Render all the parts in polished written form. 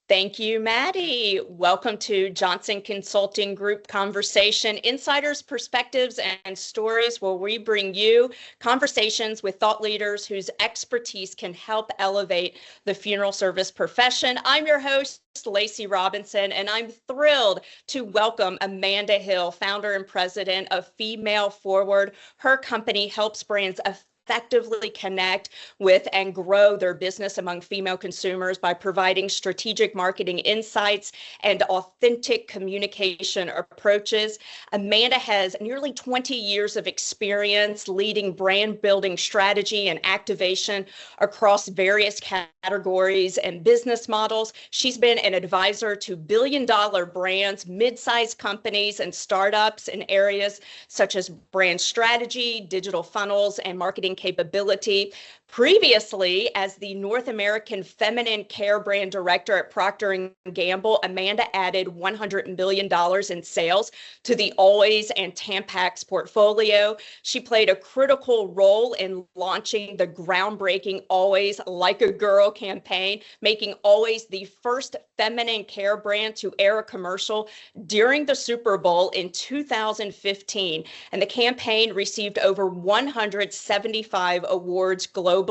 Thank you, Maddie. Welcome to Johnson Consulting Group Conversation, insiders, perspectives, and stories where we bring you conversations with thought leaders whose expertise can help elevate the funeral service profession. I'm your host, Lacey Robinson, and I'm thrilled to welcome Amanda Hill, founder and president of Female Forward. Her company helps brands effectively connect with and grow their business among female consumers by providing strategic marketing insights and authentic communication approaches. Amanda has nearly 20 years of experience leading brand building strategy and activation across various categories and business models. She's been an advisor to billion-dollar brands, mid-sized companies, and startups in areas such as brand strategy, digital funnels, and marketing capability. Previously, as the North American Feminine Care Brand Director at Procter & Gamble, Amanda added $100 million in sales to the Always and Tampax portfolio. She played a critical role in launching the groundbreaking Always Like a Girl campaign, making Always the first feminine care brand to air a commercial during the Super Bowl in 2015. And the campaign received over 175 awards globally.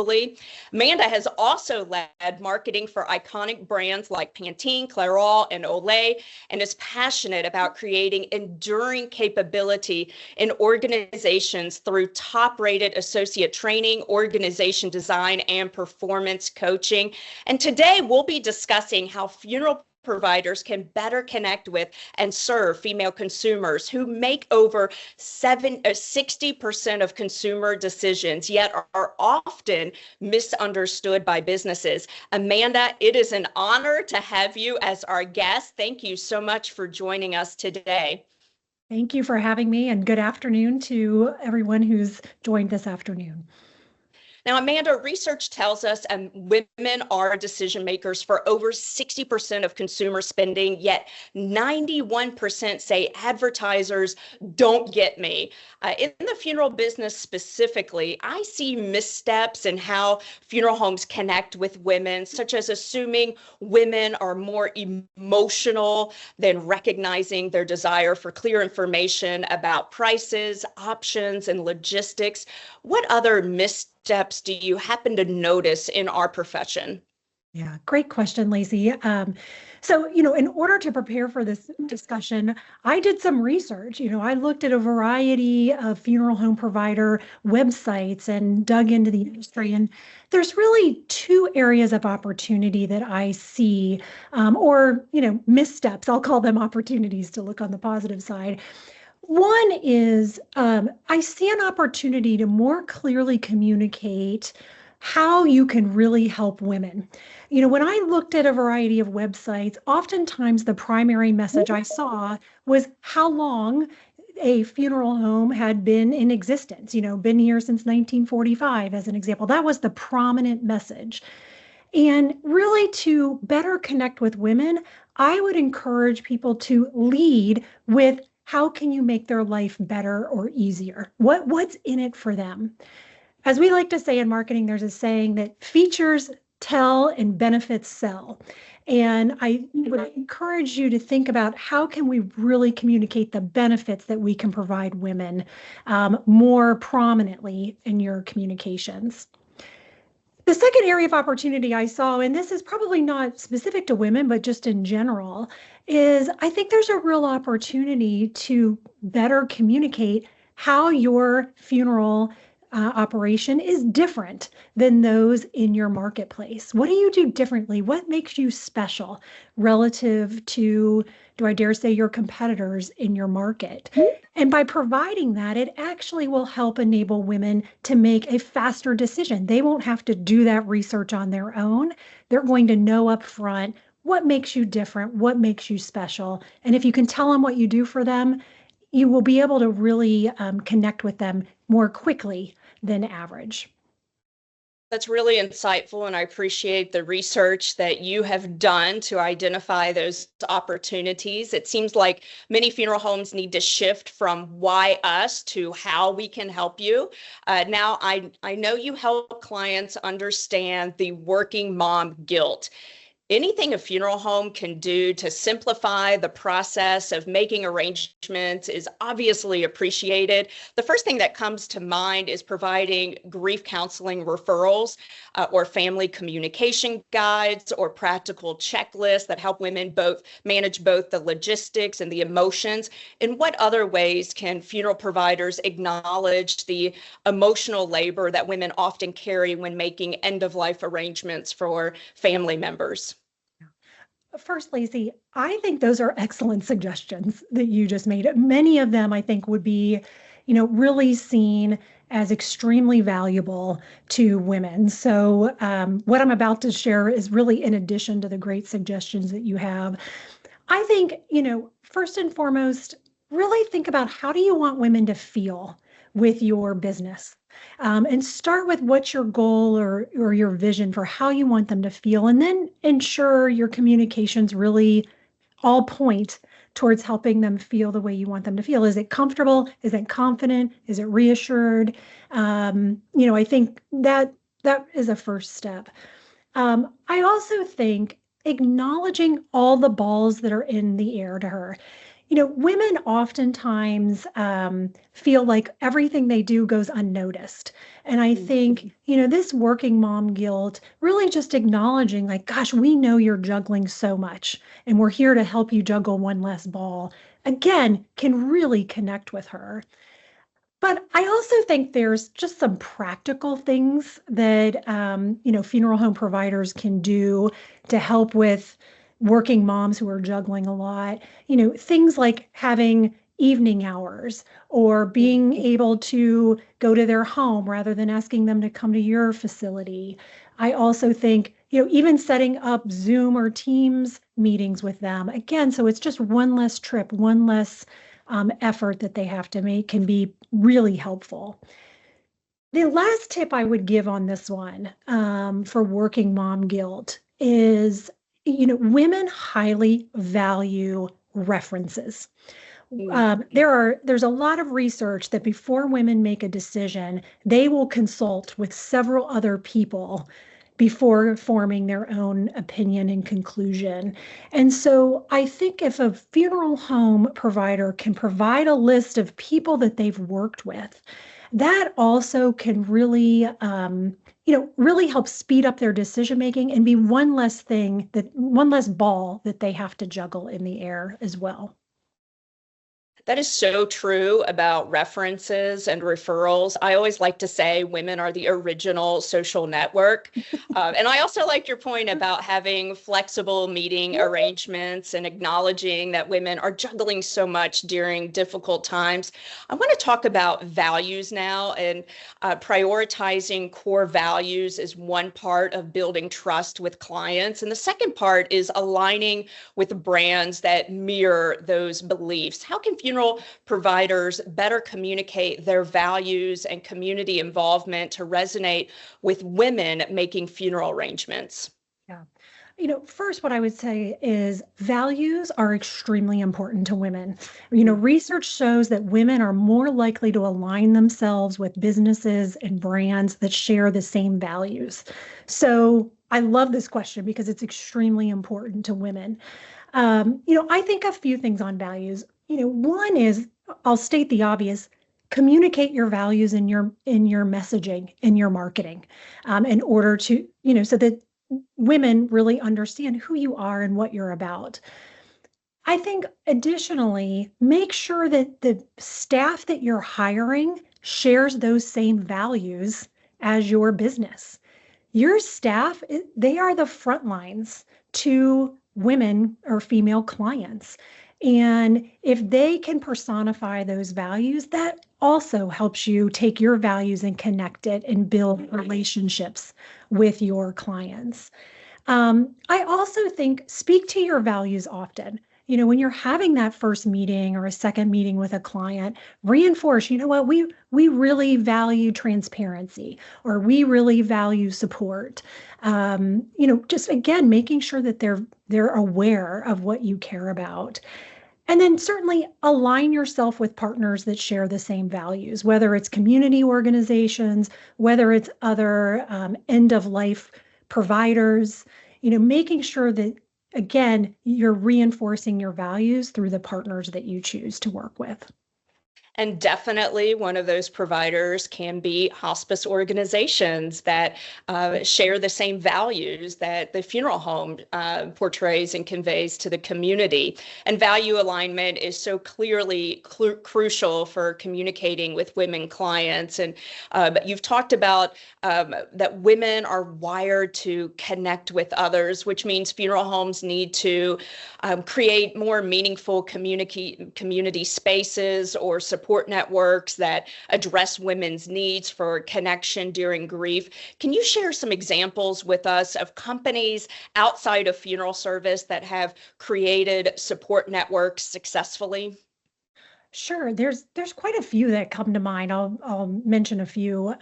Amanda has also led marketing for iconic brands like Pantene, Clairol, and Olay, and is passionate about creating enduring capability in organizations through top-rated associate training, organization design, and performance coaching. And today we'll be discussing how funeral providers can better connect with and serve female consumers who make over 60% of consumer decisions, yet are often misunderstood by businesses. Amanda, it is an honor to have you as our guest. Thank you so much for joining us today. Thank you for having me, and good afternoon to everyone who's joined this afternoon. Now, Amanda, research tells us women are decision makers for over 60% of consumer spending, yet 91% say advertisers don't get me. In the funeral business specifically, I see missteps in how funeral homes connect with women, such as assuming women are more emotional than recognizing their desire for clear information about prices, options, and logistics. What other missteps do you happen to notice in our profession? Yeah, great question, Lacey. In order to prepare for this discussion, I did some research. I looked at a variety of funeral home provider websites and dug into the industry. And there's really two areas of opportunity that I see, or missteps. I'll call them opportunities to look on the positive side. One is I see an opportunity to more clearly communicate how you can really help women. When I looked at a variety of websites, oftentimes the primary message I saw was how long a funeral home had been in existence, been here since 1945, as an example. That was the prominent message. And really, to better connect with women, I would encourage people to lead with how can you make their life better or easier? What's in it for them? As we like to say in marketing, there's a saying that features tell and benefits sell. And I would encourage you to think about how can we really communicate the benefits that we can provide women more prominently in your communications. The second area of opportunity I saw, and this is probably not specific to women, but just in general, is I think there's a real opportunity to better communicate how your funeral operation is different than those in your marketplace. What do you do differently? What makes you special relative to, do I dare say, your competitors in your market? And by providing that, it actually will help enable women to make a faster decision. They won't have to do that research on their own. They're going to know up front what makes you different, what makes you special. And if you can tell them what you do for them, you will be able to really connect with them more quickly than average. That's really insightful, and I appreciate the research that you have done to identify those opportunities. It seems like many funeral homes need to shift from why us to how we can help you. Now, I know you help clients understand the working mom guilt. anything a funeral home can do to simplify the process of making arrangements is obviously appreciated. The first thing that comes to mind is providing grief counseling referrals or family communication guides or practical checklists that help women both manage both the logistics and the emotions. In what other ways can funeral providers acknowledge the emotional labor that women often carry when making end-of-life arrangements for family members? First, Lacey, I think those are excellent suggestions that you just made. Many of them, I think, would be, really seen as extremely valuable to women. So, what I'm about to share is really in addition to the great suggestions that you have. I think, first and foremost, really think about how do you want women to feel with your business? And start with what's your goal or your vision for how you want them to feel, and then ensure your communications really all point towards helping them feel the way you want them to feel. Is it comfortable? Is it confident? Is it reassured? I think that is a first step. I also think acknowledging all the balls that are in the air to her. Women oftentimes feel like everything they do goes unnoticed. And I think, this working mom guilt, really just acknowledging, like, gosh, we know you're juggling so much, and we're here to help you juggle one less ball, again, can really connect with her. But I also think there's just some practical things that funeral home providers can do to help with working moms who are juggling a lot. Things like having evening hours or being able to go to their home rather than asking them to come to your facility. I also think, even setting up Zoom or Teams meetings with them, again, so it's just one less trip, one less effort that they have to make, can be really helpful. The last tip I would give on this one for working mom guilt is, women highly value references. There's a lot of research that before women make a decision, they will consult with several other people before forming their own opinion and conclusion. And so I think if a funeral home provider can provide a list of people that they've worked with, that also can really, really help speed up their decision making and be one less ball that they have to juggle in the air as well. That is so true about references and referrals. I always like to say women are the original social network. And I also like your point about having flexible meeting arrangements and acknowledging that women are juggling so much during difficult times. I want to talk about values now, and prioritizing core values is one part of building trust with clients. And the second part is aligning with brands that mirror those beliefs. How can funeral providers better communicate their values and community involvement to resonate with women making funeral arrangements? Yeah. First, what I would say is values are extremely important to women. Research shows that women are more likely to align themselves with businesses and brands that share the same values. So I love this question because it's extremely important to women. I think a few things on values. One is, I'll state the obvious, communicate your values in your messaging, in your marketing, in order to, so that women really understand who you are and what you're about. I think additionally, make sure that the staff that you're hiring shares those same values as your business. Your staff, they are the front lines to women or female clients. And if they can personify those values, that also helps you take your values and connect it and build relationships with your clients. I also think speak to your values often. When you're having that first meeting or a second meeting with a client, reinforce, what we really value transparency, or we really value support. Just again, making sure that they're aware of what you care about. And then certainly align yourself with partners that share the same values, whether it's community organizations, whether it's other end of life providers. making sure that, again, you're reinforcing your values through the partners that you choose to work with. And definitely one of those providers can be hospice organizations that share the same values that the funeral home portrays and conveys to the community. And value alignment is so clearly crucial for communicating with women clients. And you've talked about that women are wired to connect with others, which means funeral homes need to create more meaningful community spaces or support networks that address women's needs for connection during grief. Can you share some examples with us of companies outside of funeral service that have created support networks successfully? Sure, there's quite a few that come to mind. I'll mention a few.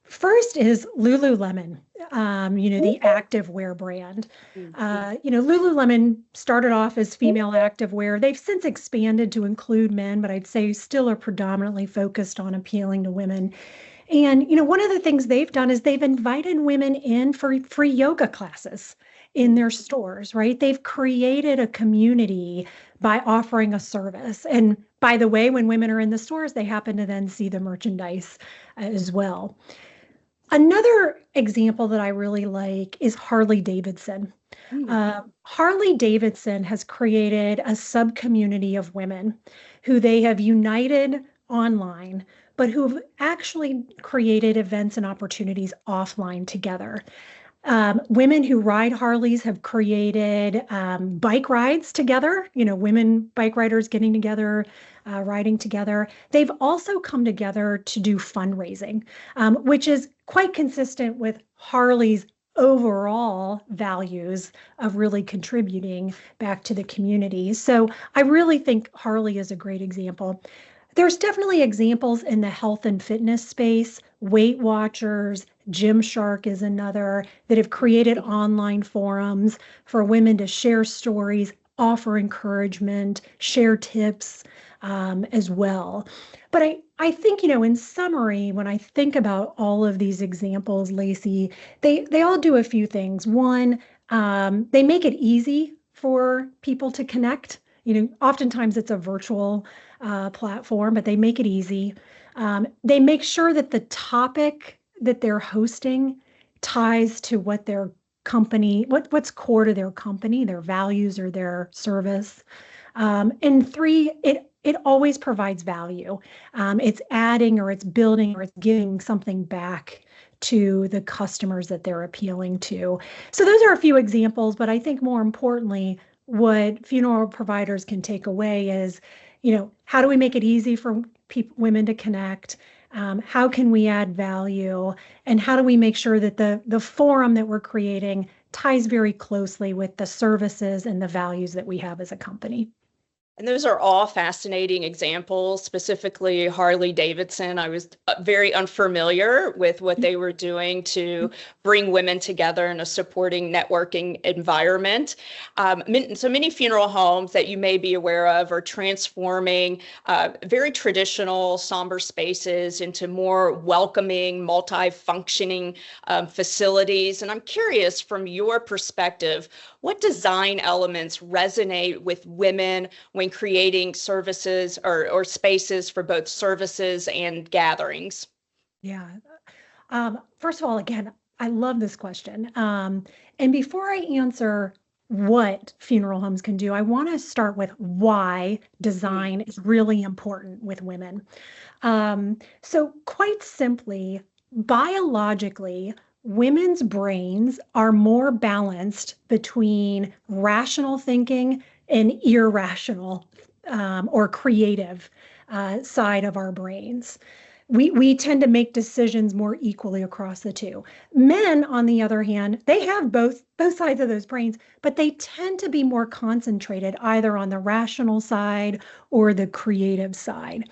First is Lululemon, the activewear brand. Lululemon started off as female activewear. They've since expanded to include men, but I'd say still are predominantly focused on appealing to women. And, one of the things they've done is they've invited women in for free yoga classes in their stores, right? They've created a community by offering a service. And by the way, when women are in the stores, they happen to then see the merchandise as well. Another example that I really like is Harley Davidson. Harley Davidson has created a sub-community of women who they have united online, but who have actually created events and opportunities offline together. Women who ride Harleys have created bike rides together, women bike riders getting together, riding together. They've also come together to do fundraising, which is quite consistent with Harley's overall values of really contributing back to the community. So I really think Harley is a great example. There's definitely examples in the health and fitness space. Weight Watchers, Gymshark is another that have created online forums for women to share stories, offer encouragement, share tips as well. But I think, in summary, when I think about all of these examples, Lacey, they all do a few things. One, they make it easy for people to connect. Oftentimes it's a virtual platform, but they make it easy. They make sure that the topic that they're hosting ties to what their company, what's core to their company, their values or their service. And three, it always provides value. It's adding or it's building or it's giving something back to the customers that they're appealing to. So those are a few examples, but I think more importantly, what funeral providers can take away is, how do we make it easy for women to connect? How can we add value? And how do we make sure that the forum that we're creating ties very closely with the services and the values that we have as a company? And those are all fascinating examples, specifically Harley Davidson. I was very unfamiliar with what they were doing to bring women together in a supporting networking environment. So many funeral homes that you may be aware of are transforming very traditional somber spaces into more welcoming, multi-functioning facilities. And I'm curious, from your perspective, what design elements resonate with women when creating services or spaces for both services and gatherings? Yeah. First of all, again, I love this question. And before I answer what funeral homes can do, I want to start with why design is really important with women. So quite simply, biologically, women's brains are more balanced between rational thinking and irrational or creative side of our brains. We tend to make decisions more equally across the two. Men, on the other hand, they have both sides of those brains, but they tend to be more concentrated either on the rational side or the creative side.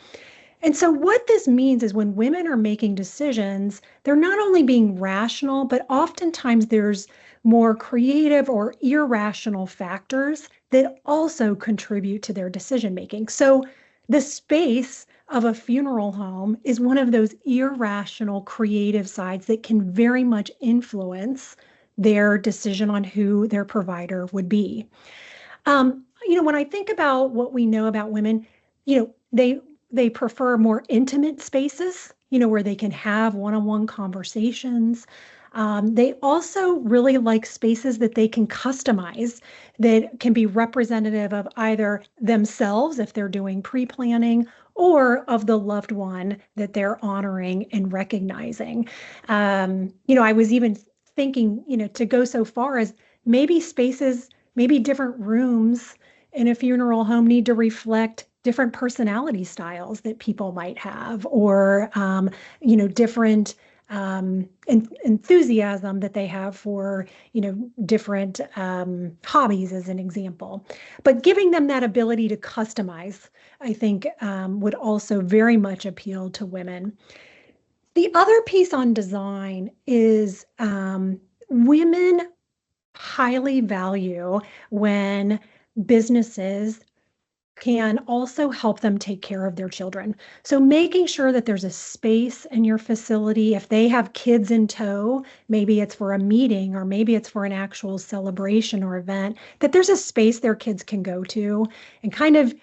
And so what this means is when women are making decisions, they're not only being rational, but oftentimes there's more creative or irrational factors that also contribute to their decision making. So the space of a funeral home is one of those irrational creative sides that can very much influence their decision on who their provider would be. When I think about what we know about women, they prefer more intimate spaces, where they can have one-on-one conversations. They also really like spaces that they can customize, that can be representative of either themselves if they're doing pre-planning, or of the loved one that they're honoring and recognizing. I was even thinking, to go so far as maybe spaces, maybe different rooms in a funeral home need to reflect different personality styles that people might have, or different enthusiasm that they have for different hobbies, as an example. But giving them that ability to customize, I think, would also very much appeal to women. The other piece on design is women highly value when businesses can also help them take care of their children. So making sure that there's a space in your facility, if they have kids in tow, maybe it's for a meeting or maybe it's for an actual celebration or event, that there's a space their kids can go to and kind of,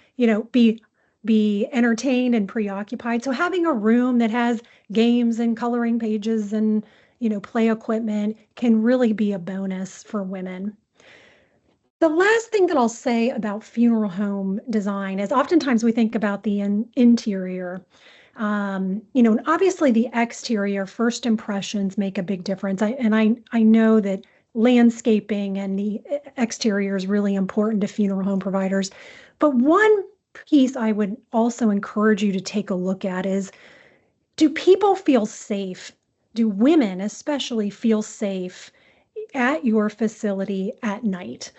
be entertained and preoccupied. So having a room that has games and coloring pages and, play equipment can really be a bonus for women. The last thing that I'll say about funeral home design is oftentimes we think about the interior. And obviously the exterior, first impressions make a big difference. I know that landscaping and the exterior is really important to funeral home providers. But one piece I would also encourage you to take a look at is, do people feel safe? Do women especially feel safe at your facility at night?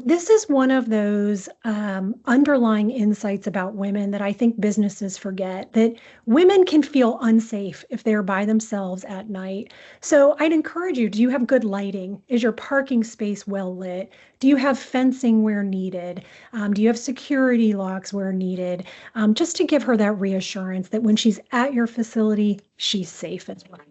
This is one of those underlying insights about women that I think businesses forget, that women can feel unsafe if they're by themselves at night. So I'd encourage you, do you have good lighting? Is your parking space well lit? Do you have fencing where needed? Do you have security locks where needed? Just to give her that reassurance that when she's at your facility, she's safe as well.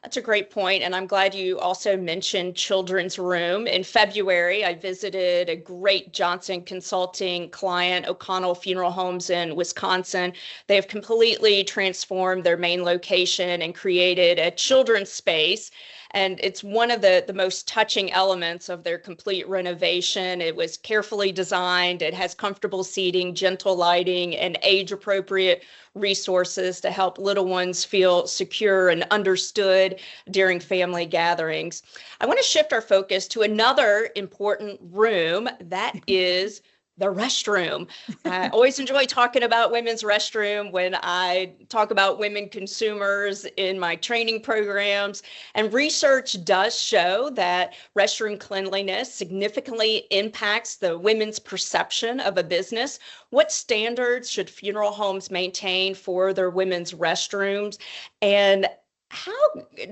That's a great point, and I'm glad you also mentioned children's room. In February, I visited a great Johnson Consulting client, O'Connell Funeral Homes in Wisconsin. They have completely transformed their main location and created a children's space. And it's one of the most touching elements of their complete renovation. It was carefully designed. It has comfortable seating, gentle lighting, and age-appropriate resources to help little ones feel secure and understood during family gatherings. I want to shift our focus to another important room, that is the restroom. I always enjoy talking about women's restroom when I talk about women consumers in my training programs. And research does show that restroom cleanliness significantly impacts the women's perception of a business. What standards should funeral homes maintain for their women's restrooms? And how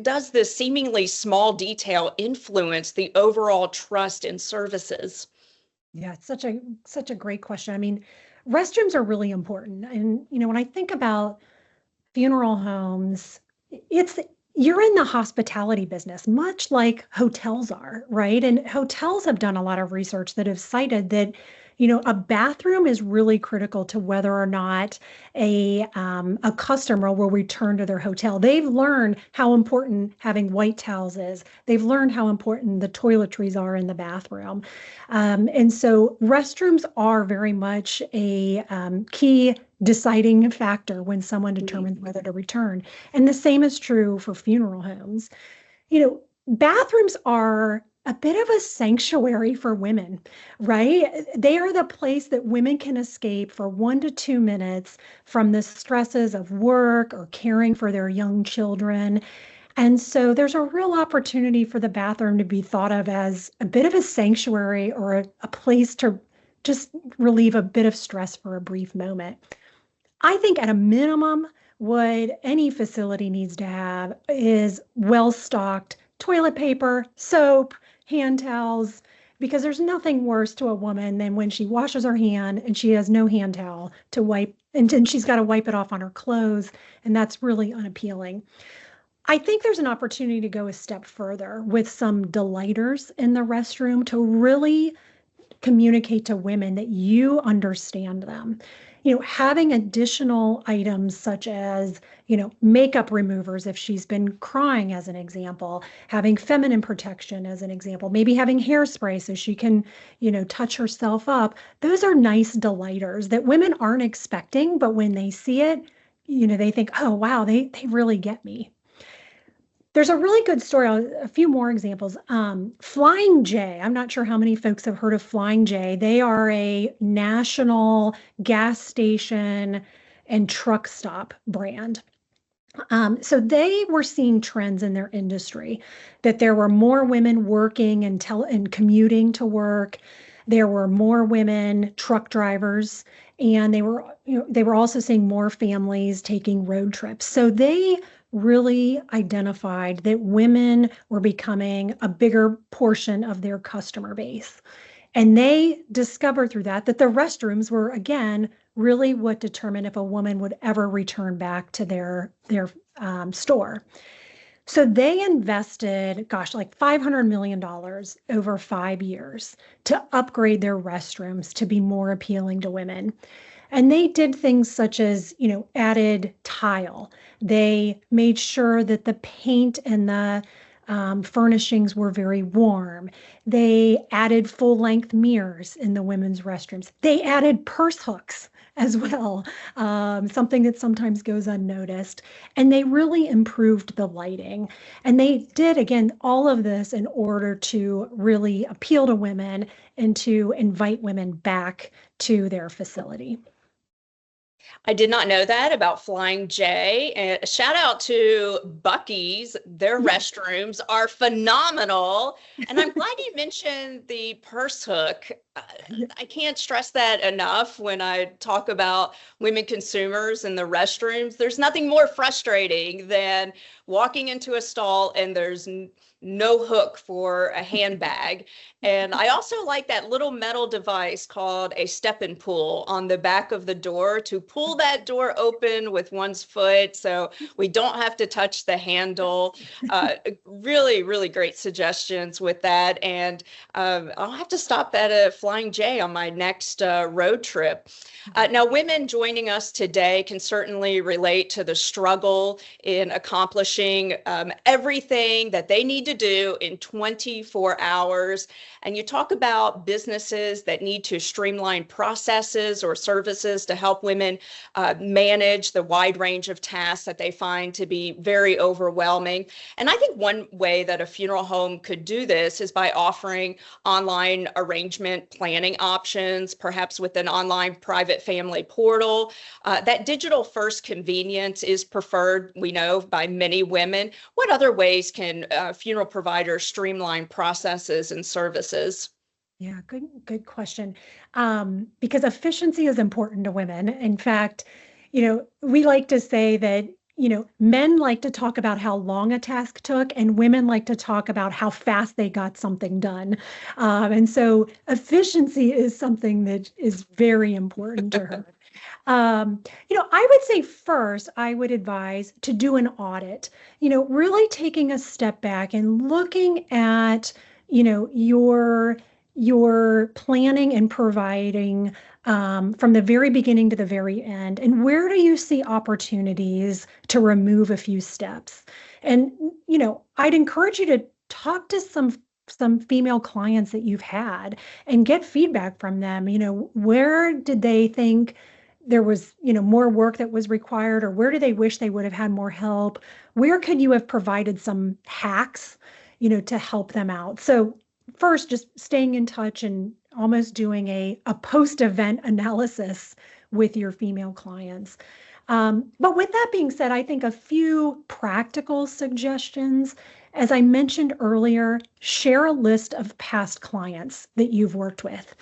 does this seemingly small detail influence the overall trust in services? Yeah, it's such a great question. I mean, restrooms are really important. And when I think about funeral homes, it's you're in the hospitality business, much like hotels are, right? And hotels have done a lot of research that have cited that, a bathroom is really critical to whether or not a customer will return to their hotel. They've learned how important having white towels is. They've learned how important the toiletries are in the bathroom. And so restrooms are very much a key deciding factor when someone determines whether to return. And the same is true for funeral homes. Bathrooms are a bit of a sanctuary for women, right? They are the place that women can escape for 1 to 2 minutes from the stresses of work or caring for their young children. And so there's a real opportunity for the bathroom to be thought of as a bit of a sanctuary, or a place to just relieve a bit of stress for a brief moment. I think at a minimum, what any facility needs to have is well-stocked toilet paper, soap, hand towels, because there's nothing worse to a woman than when she washes her hand and she has no hand towel to wipe, and then she's got to wipe it off on her clothes, and that's really unappealing. I think there's an opportunity to go a step further with some delighters in the restroom to really communicate to women that you understand them. Having additional items such as, makeup removers if she's been crying, as an example, having feminine protection as an example, maybe having hairspray so she can, touch herself up. Those are nice delighters that women aren't expecting, but when they see it, they think, oh, wow, they really get me. There's a really good story, a few more examples. Flying J, I'm not sure how many folks have heard of Flying J. They are a national gas station and truck stop brand. So they were seeing trends in their industry that there were more women working and commuting to work. There were more women truck drivers, and they were also seeing more families taking road trips. So they really identified that women were becoming a bigger portion of their customer base. And they discovered through that the restrooms were, again, really what determined if a woman would ever return back to their store. So they invested, gosh, like $500 million over 5 years to upgrade their restrooms to be more appealing to women. And they did things such as, added tile. They made sure that the paint and the furnishings were very warm. They added full length mirrors in the women's restrooms. They added purse hooks as well, something that sometimes goes unnoticed. And they really improved the lighting. And they did, again, all of this in order to really appeal to women and to invite women back to their facility. I did not know that about Flying J. And a shout out to Buc-ee's. Their restrooms are phenomenal. And I'm glad you mentioned the purse hook. I can't stress that enough when I talk about women consumers in the restrooms. There's nothing more frustrating than walking into a stall and there's no hook for a handbag. And I also like that little metal device called a step and pull on the back of the door to pull that door open with one's foot so we don't have to touch the handle. Really, really great suggestions with that. And I'll have to stop at a Flying J on my next road trip. Now, women joining us today can certainly relate to the struggle in accomplishing everything that they need to do in 24 hours. And you talk about businesses that need to streamline processes or services to help women manage the wide range of tasks that they find to be very overwhelming. And I think one way that a funeral home could do this is by offering online arrangement planning options, perhaps with an online private family portal. That digital first convenience is preferred, we know, by many women. What other ways can funeral providers streamline processes and services? Yeah, good question. Because efficiency is important to women. In fact, we like to say that, men like to talk about how long a task took, and women like to talk about how fast they got something done. And so efficiency is something that is very important to her. I would say first, I would advise to do an audit, really taking a step back and looking at, your planning and providing from the very beginning to the very end. And where do you see opportunities to remove a few steps? And, I'd encourage you to talk to some female clients that you've had and get feedback from them. Where did they think there was, more work that was required, or where do they wish they would have had more help? Where could you have provided some hacks, to help them out? So first, just staying in touch and almost doing a post-event analysis with your female clients. But with that being said, I think a few practical suggestions. As I mentioned earlier, share a list of past clients that you've worked with.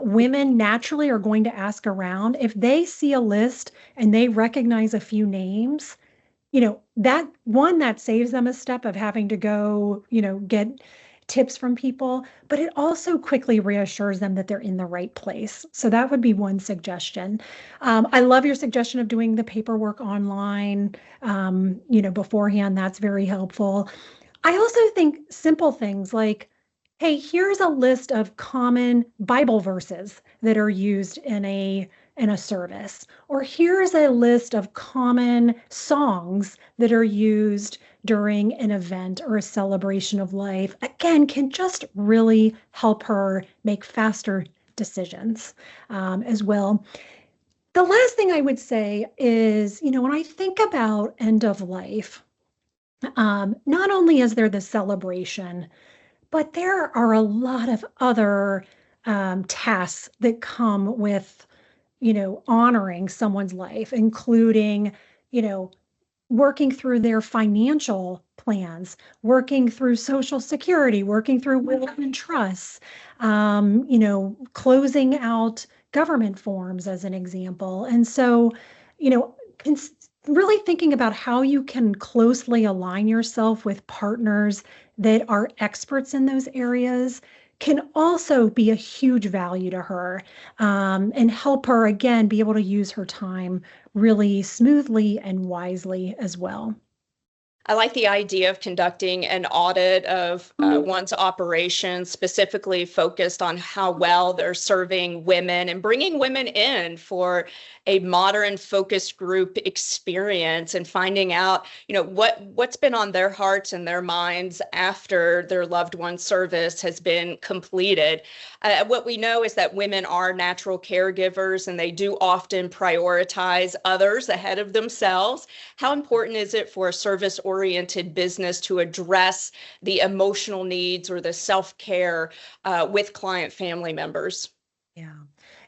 Women naturally are going to ask around. If they see a list and they recognize a few names, that saves them a step of having to go, get tips from people, but it also quickly reassures them that they're in the right place. So that would be one suggestion. I love your suggestion of doing the paperwork online, beforehand. That's very helpful. I also think simple things like, hey, here's a list of common Bible verses that are used in a service, or here's a list of common songs that are used during an event or a celebration of life. Again, can just really help her make faster decisions as well. The last thing I would say is, when I think about end of life, not only is there the celebration, but there are a lot of other tasks that come with, honoring someone's life, including, you know, working through their financial plans, working through Social Security, working through will and trusts, closing out government forms as an example. And so, you know, really thinking about how you can closely align yourself with partners that are experts in those areas can also be a huge value to her, and help her, again, be able to use her time really smoothly and wisely as well. I like the idea of conducting an audit of one's operations, specifically focused on how well they're serving women and bringing women in for a modern focus group experience and finding out, what's been on their hearts and their minds after their loved one's service has been completed. What we know is that women are natural caregivers and they do often prioritize others ahead of themselves. How important is it for a service-oriented business to address the emotional needs or the self-care with client family members? Yeah,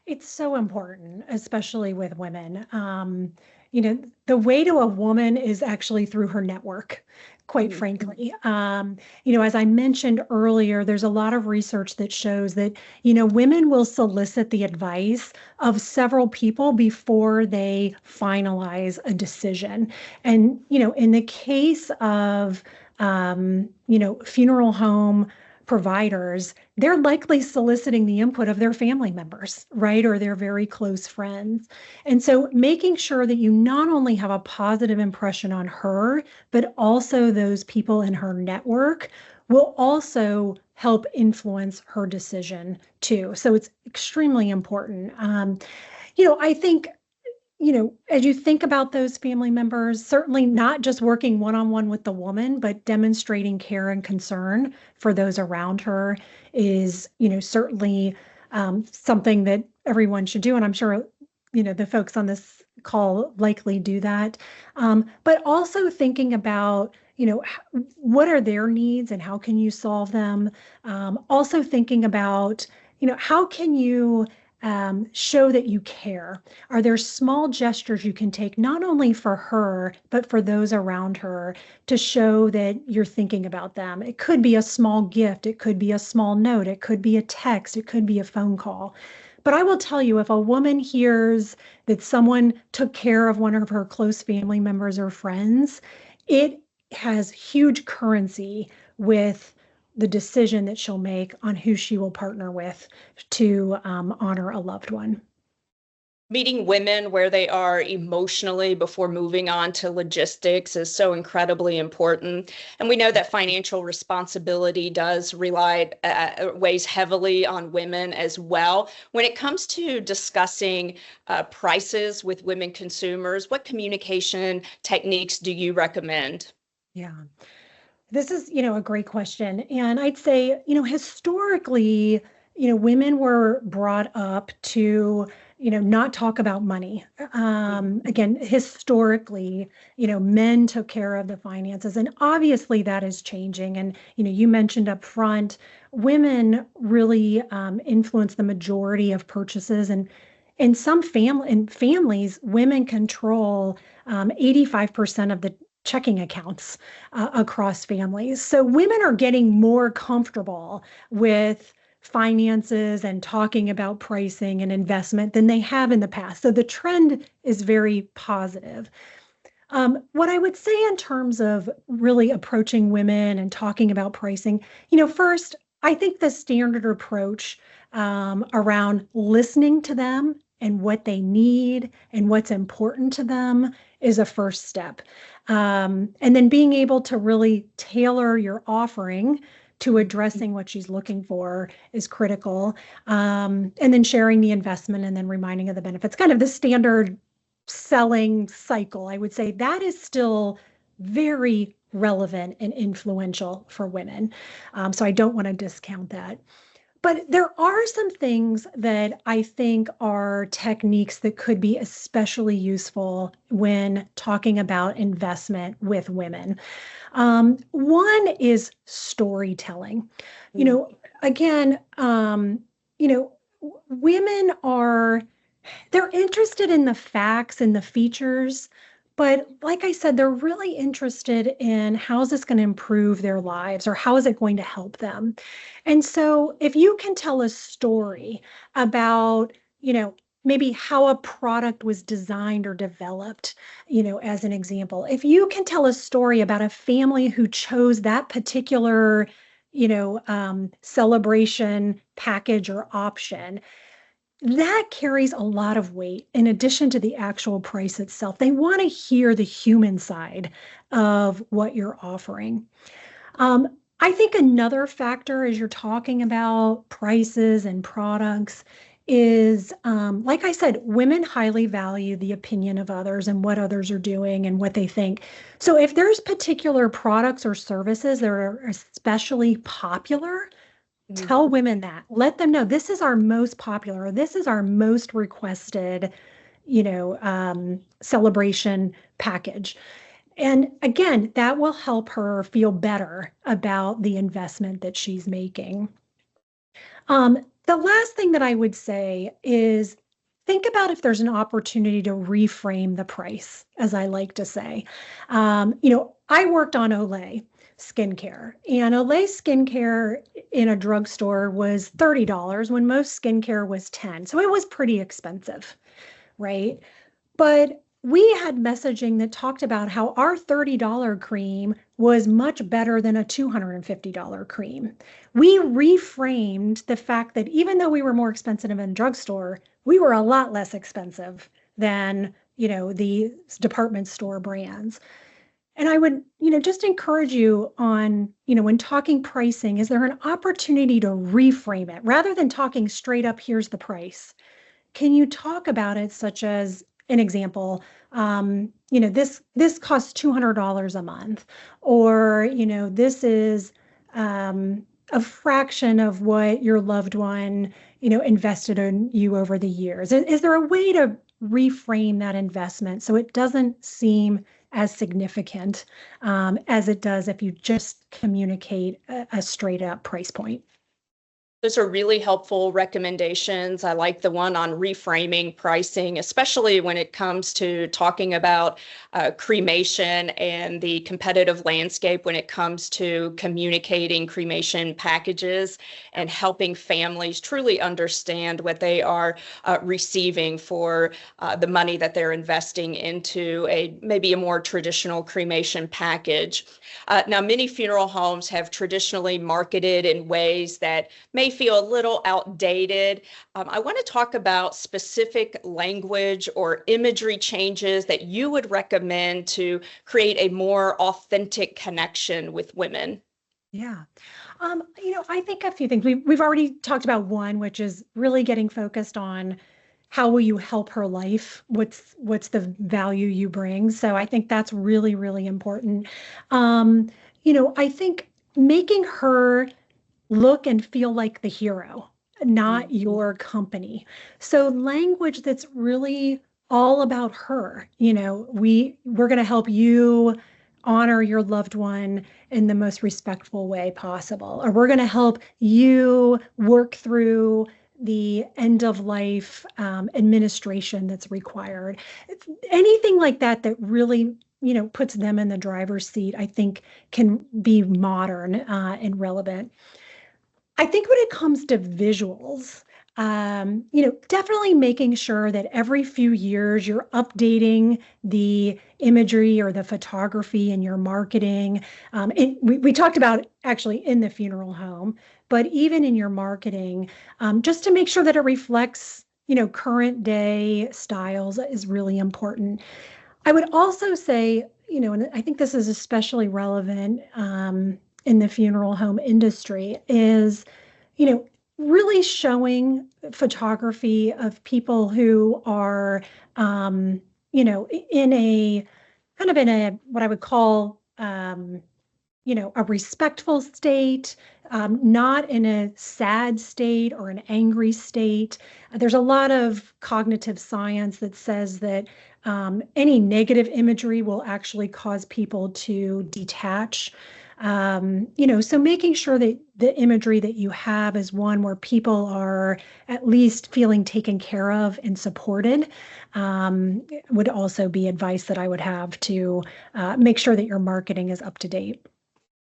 it's so important, especially with women. The way to a woman is actually through her network, quite frankly. As I mentioned earlier, there's a lot of research that shows that, women will solicit the advice of several people before they finalize a decision. And, in the case of, funeral home providers, they're likely soliciting the input of their family members, right? Or their very close friends. And so making sure that you not only have a positive impression on her, but also those people in her network will also help influence her decision too. So it's extremely important. I think, as you think about those family members, certainly not just working one-on-one with the woman, but demonstrating care and concern for those around her is, certainly something that everyone should do. And I'm sure, the folks on this call likely do that. But also thinking about, what are their needs and how can you solve them? Also thinking about, how can you show that you care? Are there small gestures you can take, not only for her, but for those around her, to show that you're thinking about them? It could be a small gift, it could be a small note, it could be a text, it could be a phone call. But I will tell you, if a woman hears that someone took care of one of her close family members or friends, it has huge currency with the decision that she'll make on who she will partner with to honor a loved one. Meeting women where they are emotionally before moving on to logistics is so incredibly important. And we know that financial responsibility does weighs heavily on women as well. When it comes to discussing prices with women consumers, what communication techniques do you recommend? Yeah. This is, a great question. And I'd say, historically, women were brought up to, not talk about money. Again, historically, men took care of the finances, and obviously that is changing. And, you mentioned up front, women really influence the majority of purchases. And in families, women control 85% of the checking accounts across families. So women are getting more comfortable with finances and talking about pricing and investment than they have in the past. So the trend is very positive. What I would say in terms of really approaching women and talking about pricing, first, I think the standard approach around listening to them and what they need and what's important to them is a first step. And then being able to really tailor your offering to addressing what she's looking for is critical. And then sharing the investment and then reminding of the benefits, kind of the standard selling cycle. I would say that is still very relevant and influential for women. So I don't want to discount that. But there are some things that I think are techniques that could be especially useful when talking about investment with women. One is storytelling. You know, again, women are they're interested in the facts and the features, but like I said, they're really interested in how is this going to improve their lives or how is it going to help them. And so if you can tell a story about, maybe how a product was designed or developed, as an example, if you can tell a story about a family who chose that particular, celebration package or option, that carries a lot of weight in addition to the actual price itself. They want to hear the human side of what you're offering. I think another factor as you're talking about prices and products is, like I said, women highly value the opinion of others and what others are doing and what they think. So if there's particular products or services that are especially popular, tell women that. Let them know this is our most popular, or this is our most requested, celebration package. And again, that will help her feel better about the investment that she's making. The last thing that I would say is think about if there's an opportunity to reframe the price, as I like to say. I worked on Olay skincare, and Olay skincare in a drugstore was $30 when most skincare was 10. So it was pretty expensive, right? But we had messaging that talked about how our $30 cream was much better than a $250 cream. We reframed the fact that even though we were more expensive in a drugstore, we were a lot less expensive than, the department store brands. And I would, just encourage you on, when talking pricing, is there an opportunity to reframe it rather than talking straight up, here's the price? Can you talk about it such as an example, this costs $200 a month, or, this is a fraction of what your loved one, invested in you over the years. Is there a way to reframe that investment so it doesn't seem as significant as it does if you just communicate a straight up price point? Those are really helpful recommendations. I like the one on reframing pricing, especially when it comes to talking about cremation and the competitive landscape when it comes to communicating cremation packages and helping families truly understand what they are receiving for the money that they're investing into maybe a more traditional cremation package. Now, many funeral homes have traditionally marketed in ways that may feel a little outdated. I want to talk about specific language or imagery changes that you would recommend to create a more authentic connection with women. Yeah. I think a few things. We've already talked about one, which is really getting focused on how will you help her life? What's the value you bring? So I think that's really, really important. I think making her look and feel like the hero, not your company. So language that's really all about her. We're going to help you honor your loved one in the most respectful way possible, or we're going to help you work through the end of life administration that's required. Anything like that that really puts them in the driver's seat, I think can be modern and relevant. I think when it comes to visuals, Definitely making sure that every few years you're updating the imagery or the photography in your marketing. We talked about actually in the funeral home, but even in your marketing, just to make sure that it reflects, current day styles is really important. I would also say, and I think this is especially relevant in the funeral home industry, is, you know, really showing photography of people who are, in a kind of in a what I would call, a respectful state, not in a sad state or an angry state. There's a lot of cognitive science that says that any negative imagery will actually cause people to detach. So making sure that the imagery that you have is one where people are at least feeling taken care of and supported, would also be advice that I would have to make sure that your marketing is up to date.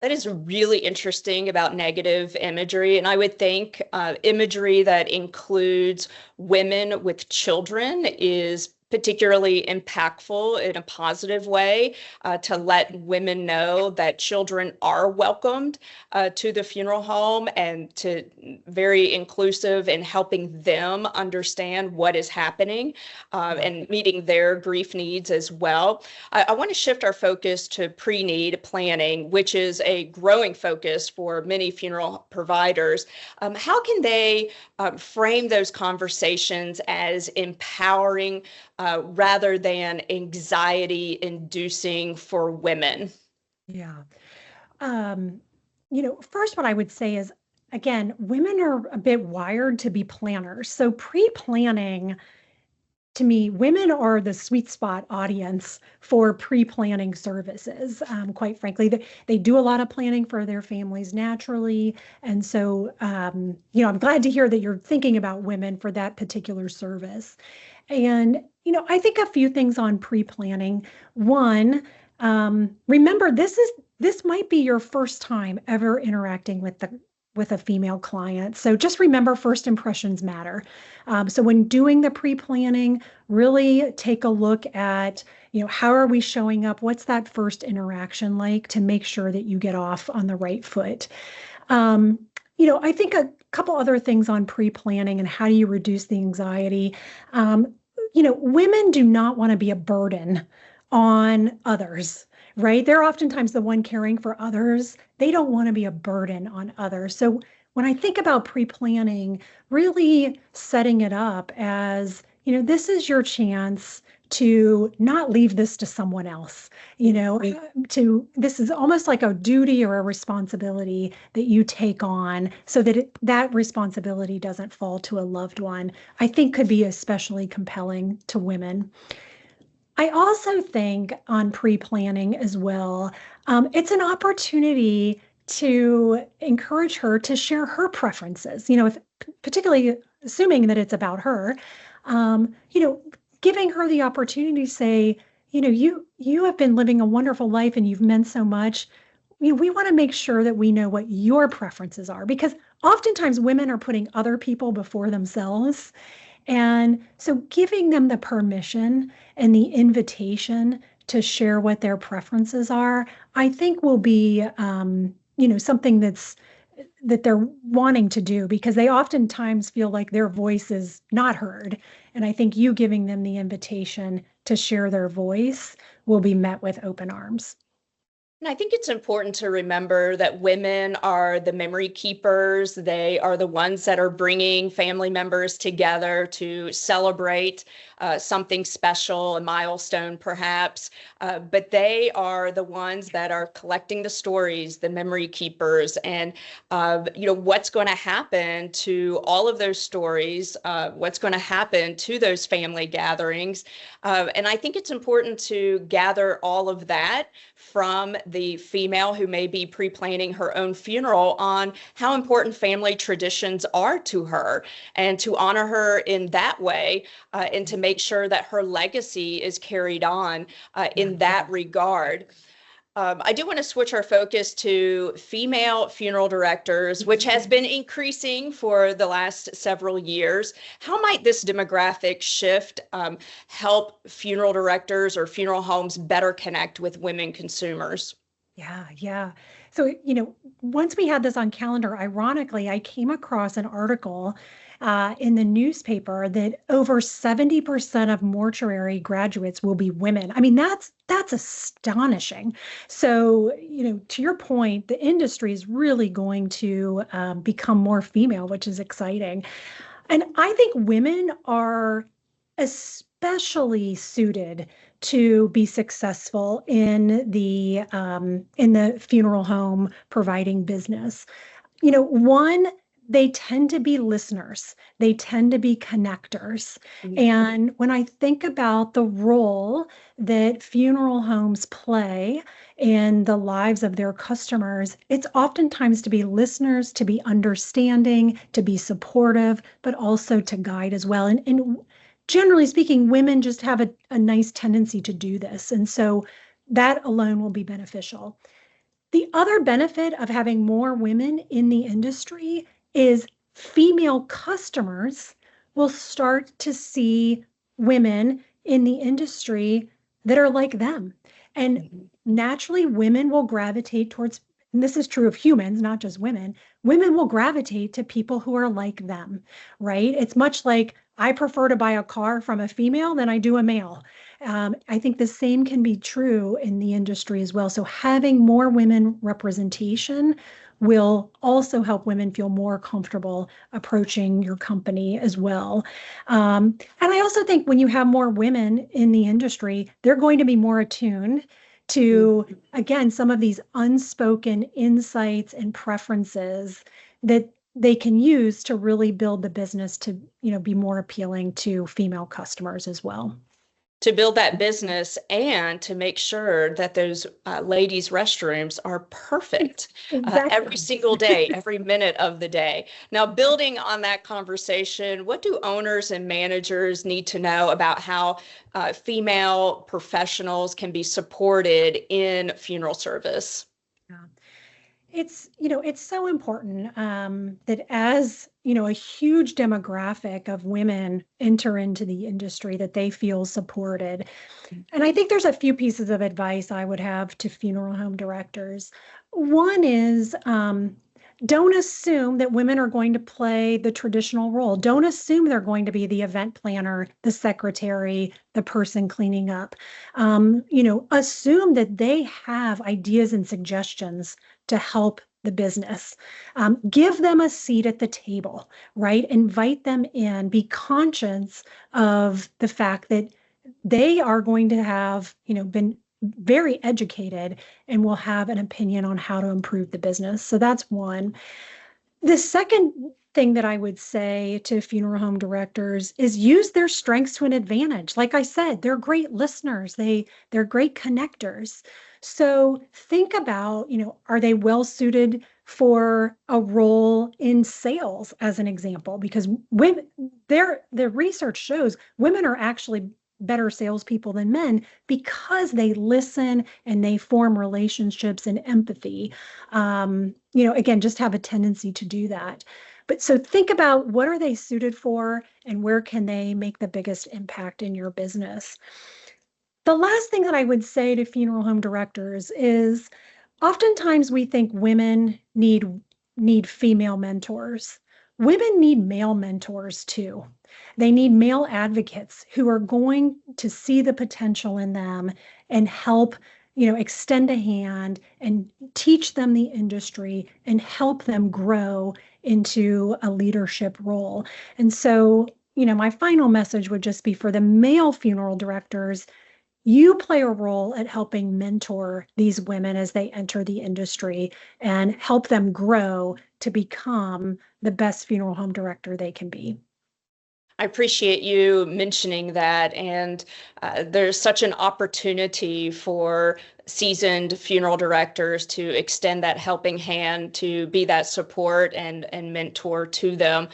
That is really interesting about negative imagery. And I would think imagery that includes women with children is particularly impactful in a positive way to let women know that children are welcomed to the funeral home, and to very inclusive in helping them understand what is happening and meeting their grief needs as well. I want to shift our focus to pre-need planning, which is a growing focus for many funeral providers. How can they frame those conversations as empowering rather than anxiety inducing for women? Yeah. Um, First, what I would say is, again, women are a bit wired to be planners. So pre-planning, to me, women are the sweet spot audience for pre-planning services. Quite frankly, they do a lot of planning for their families naturally. And so, I'm glad to hear that you're thinking about women for that particular service. And, I think a few things on pre-planning. One, remember this might be your first time ever interacting with a female client. So just remember first impressions matter. So when doing the pre-planning, really take a look at, how are we showing up? What's that first interaction like to make sure that you get off on the right foot? Um, I think a couple other things on pre-planning and how do you reduce the anxiety. Women do not want to be a burden on others, right? They're oftentimes the one caring for others. They don't want to be a burden on others. So when I think about pre-planning, really setting it up as, this is your chance to not leave this to someone else, this is almost like a duty or a responsibility that you take on so that that responsibility doesn't fall to a loved one, I think could be especially compelling to women. I also think on pre-planning as well, it's an opportunity to encourage her to share her preferences, if, particularly assuming that it's about her, um, you know, giving her the opportunity to say, you have been living a wonderful life and you've meant so much. We want to make sure that we know what your preferences are, because oftentimes women are putting other people before themselves. And so giving them the permission and the invitation to share what their preferences are, I think will be, something that they're wanting to do, because they oftentimes feel like their voice is not heard. And I think you giving them the invitation to share their voice will be met with open arms. And I think it's important to remember that women are the memory keepers. They are the ones that are bringing family members together to celebrate something special, a milestone perhaps. But they are the ones that are collecting the stories, the memory keepers, and what's going to happen to all of those stories, what's going to happen to those family gatherings. And I think it's important to gather all of that from the female who may be pre-planning her own funeral on how important family traditions are to her, and to honor her in that way, and to make sure that her legacy is carried on in that regard. I do want to switch our focus to female funeral directors, which has been increasing for the last several years. How might this demographic shift help funeral directors or funeral homes better connect with women consumers? Yeah. So, once we had this on calendar, ironically, I came across an article in the newspaper that over 70% of mortuary graduates will be women. I mean, that's astonishing. So, to your point, the industry is really going to become more female, which is exciting. And I think women are especially suited to be successful in the funeral home providing business. One, they tend to be listeners. They tend to be connectors. And when I think about the role that funeral homes play in the lives of their customers, it's oftentimes to be listeners, to be understanding, to be supportive, but also to guide as well. And generally speaking, women just have a nice tendency to do this. And so that alone will be beneficial. The other benefit of having more women in the industry is female customers will start to see women in the industry that are like them. And naturally, women will gravitate towards, and this is true of humans, not just women will gravitate to people who are like them, right? It's much like I prefer to buy a car from a female than I do a male. I think the same can be true in the industry as well. So having more women representation will also help women feel more comfortable approaching your company as well. And I also think when you have more women in the industry, they're going to be more attuned to, again, some of these unspoken insights and preferences that they can use to really build the business to, be more appealing to female customers as well. To build that business and to make sure that those ladies' restrooms are perfect every single day, every minute of the day. Now, building on that conversation, what do owners and managers need to know about how female professionals can be supported in funeral service? Yeah. It's so important that as, a huge demographic of women enter into the industry, that they feel supported. And I think there's a few pieces of advice I would have to funeral home directors. One is don't assume that women are going to play the traditional role. Don't assume they're going to be the event planner, the secretary, the person cleaning up. Assume that they have ideas and suggestions to help the business. Give them a seat at the table, right? Invite them in. Be conscious of the fact that they are going to have, been very educated and will have an opinion on how to improve the business. So that's one. The second thing that I would say to funeral home directors is use their strengths to an advantage. Like I said, they're great listeners. They're great connectors. So think about, are they well suited for a role in sales, as an example? Because women, the research shows women are actually better salespeople than men because they listen and they form relationships and empathy. Again, just have a tendency to do that. But so think about what are they suited for and where can they make the biggest impact in your business. The last thing that I would say to funeral home directors is oftentimes we think women need female mentors. Women need male mentors too. They need male advocates who are going to see the potential in them and help, extend a hand and teach them the industry and help them grow into a leadership role. And so, my final message would just be for the male funeral directors, you play a role at helping mentor these women as they enter the industry and help them grow to become the best funeral home director they can be. I appreciate you mentioning that. And there's such an opportunity for seasoned funeral directors to extend that helping hand, to be that support and mentor to them.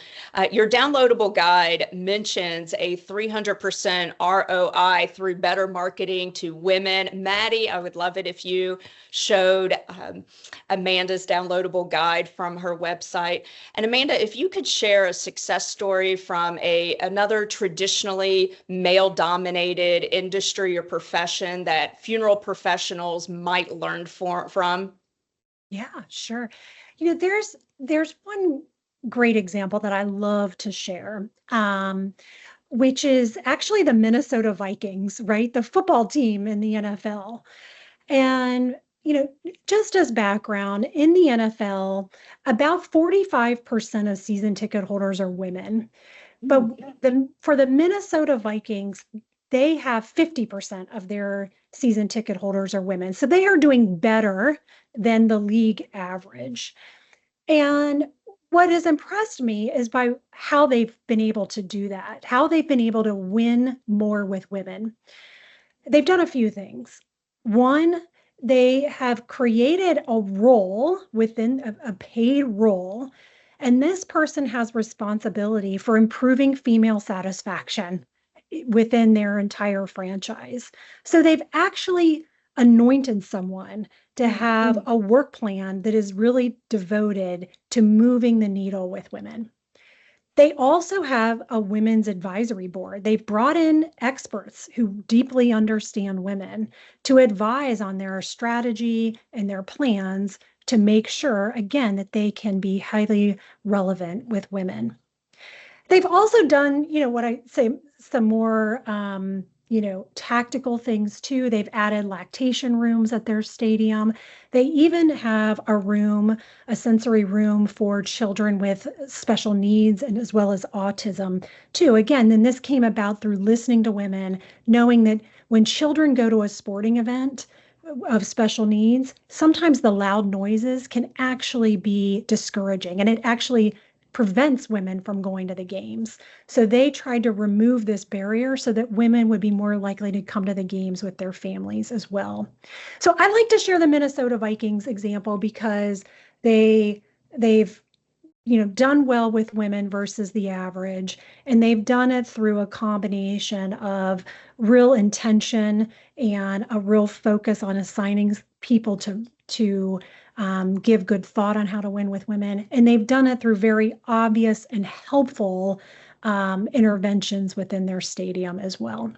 Your downloadable guide mentions a 300% ROI through better marketing to women. Maddie, I would love it if you showed Amanda's downloadable guide from her website. And Amanda, if you could share a success story from another traditionally male-dominated industry or profession that funeral professionals might learn from. Yeah, sure. There's one great example that I love to share, which is actually the Minnesota Vikings, right? The football team in the NFL. And, just as background, in the NFL, about 45% of season ticket holders are women. But for the Minnesota Vikings, they have 50% of their season ticket holders are women. So they are doing better than the league average. And what has impressed me is by how they've been able to do that, how they've been able to win more with women. They've done a few things. One, they have created a role within a paid role, and this person has responsibility for improving female satisfaction within their entire franchise. So they've actually anointed someone to have a work plan that is really devoted to moving the needle with women. They also have a women's advisory board. They've brought in experts who deeply understand women to advise on their strategy and their plans to make sure, again, that they can be highly relevant with women. They've also done, what I say, some more, tactical things too. They've added lactation rooms at their stadium. They even have a sensory room for children with special needs and as well as autism too. Again, then this came about through listening to women, knowing that when children go to a sporting event of special needs, sometimes the loud noises can actually be discouraging, and it actually prevents women from going to the games. So they tried to remove this barrier so that women would be more likely to come to the games with their families as well. So I like to share the Minnesota Vikings example because they've done well with women versus the average, and they've done it through a combination of real intention and a real focus on assigning people to give good thought on how to win with women. And they've done it through very obvious and helpful interventions within their stadium as well.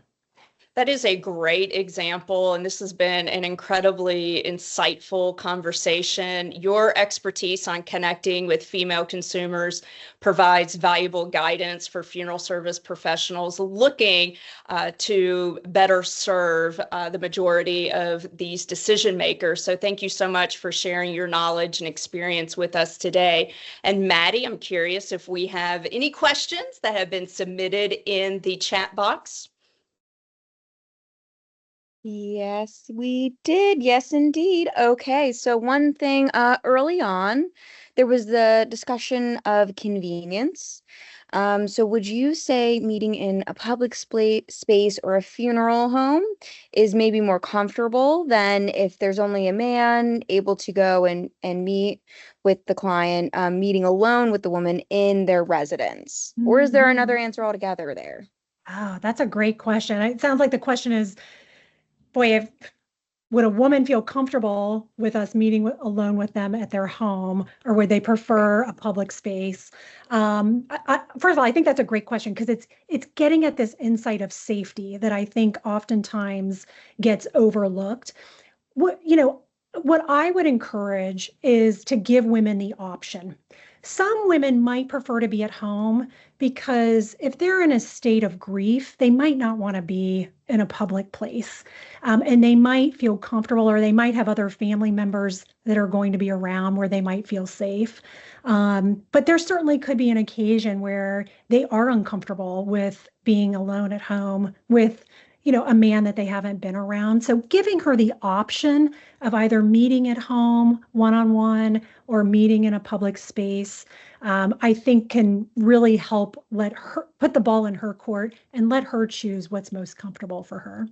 That is a great example, and this has been an incredibly insightful conversation. Your expertise on connecting with female consumers provides valuable guidance for funeral service professionals looking to better serve the majority of these decision makers. So thank you so much for sharing your knowledge and experience with us today. And Maddie, I'm curious if we have any questions that have been submitted in the chat box. Yes, we did. Yes, indeed. Okay, so one thing early on, there was the discussion of convenience. So would you say meeting in a public space or a funeral home is maybe more comfortable than if there's only a man able to go and meet with the client, meeting alone with the woman in their residence? Or is there another answer altogether there? Oh, that's a great question. It sounds like the question is, boy, would a woman feel comfortable with us meeting alone with them at their home, or would they prefer a public space? First of all, I think that's a great question because it's getting at this insight of safety that I think oftentimes gets overlooked. What I would encourage is to give women the option. Some women might prefer to be at home because if they're in a state of grief, they might not want to be in a public place. And they might feel comfortable, or they might have other family members that are going to be around where they might feel safe. But there certainly could be an occasion where they are uncomfortable with being alone at home with a man that they haven't been around. So giving her the option of either meeting at home one-on-one or meeting in a public space, I think can really help let her put the ball in her court and let her choose what's most comfortable for her.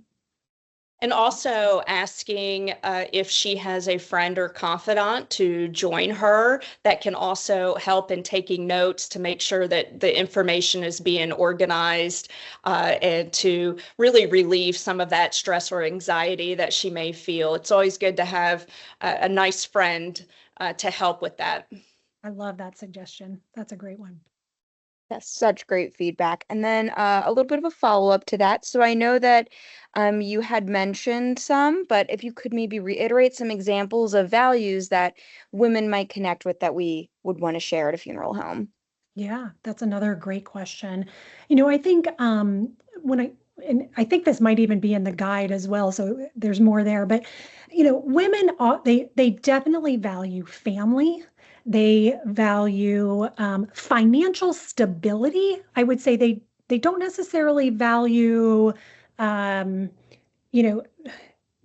And also asking if she has a friend or confidant to join her that can also help in taking notes to make sure that the information is being organized and to really relieve some of that stress or anxiety that she may feel. It's always good to have a nice friend to help with that. I love that suggestion. That's a great one. That's such great feedback. And then a little bit of a follow-up to that. So I know that you had mentioned some, but if you could maybe reiterate some examples of values that women might connect with that we would want to share at a funeral home. Yeah, that's another great question. I think when and I think this might even be in the guide as well, so there's more there. But women they definitely value family. They value financial stability. I would say they don't necessarily value um, you know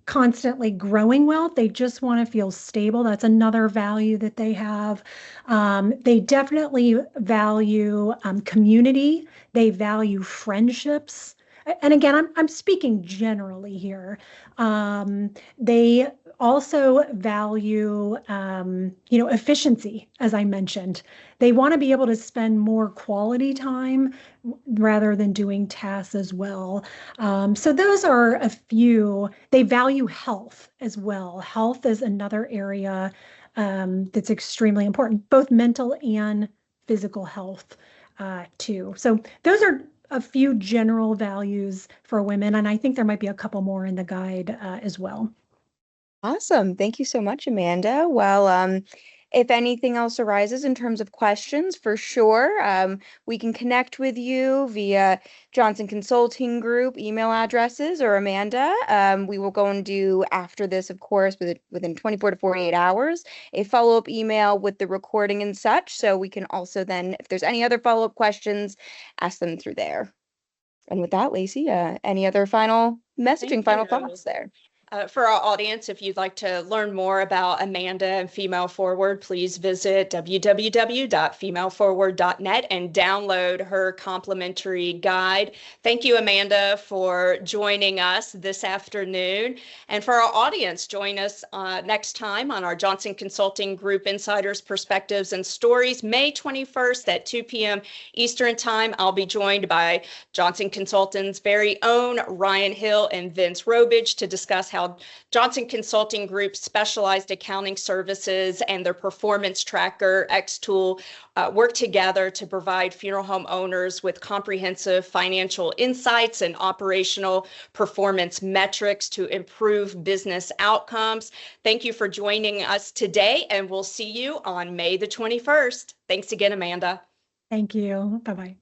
constantly growing wealth. They just want to feel stable. That's another value that they have. They definitely value community. They value friendships. And again, I'm speaking generally here. They also value, efficiency, as I mentioned. They want to be able to spend more quality time rather than doing tasks as well. So those are a few. They value health as well. Health is another area that's extremely important, both mental and physical health too. So those are a few general values for women, and I think there might be a couple more in the guide as well. Awesome. Thank you so much, Amanda. Well, if anything else arises in terms of questions, for sure, we can connect with you via Johnson Consulting Group email addresses or Amanda. We will go and do after this, of course, within 24 to 48 hours, a follow-up email with the recording and such. So we can also then, if there's any other follow-up questions, ask them through there. And with that, Lacey, any other final messaging, final thoughts there? For our audience, if you'd like to learn more about Amanda and Female Forward, please visit www.femaleforward.net and download her complimentary guide. Thank you, Amanda, for joining us this afternoon. And for our audience, join us next time on our Johnson Consulting Group Insiders Perspectives and Stories, May 21st at 2 p.m. Eastern Time. I'll be joined by Johnson Consulting's very own Ryan Hill and Vince Robage to discuss how Johnson Consulting Group's specialized accounting services and their performance tracker X tool work together to provide funeral home owners with comprehensive financial insights and operational performance metrics to improve business outcomes. Thank you for joining us today, and we'll see you on May the 21st. Thanks again, Amanda. Thank you. Bye-bye.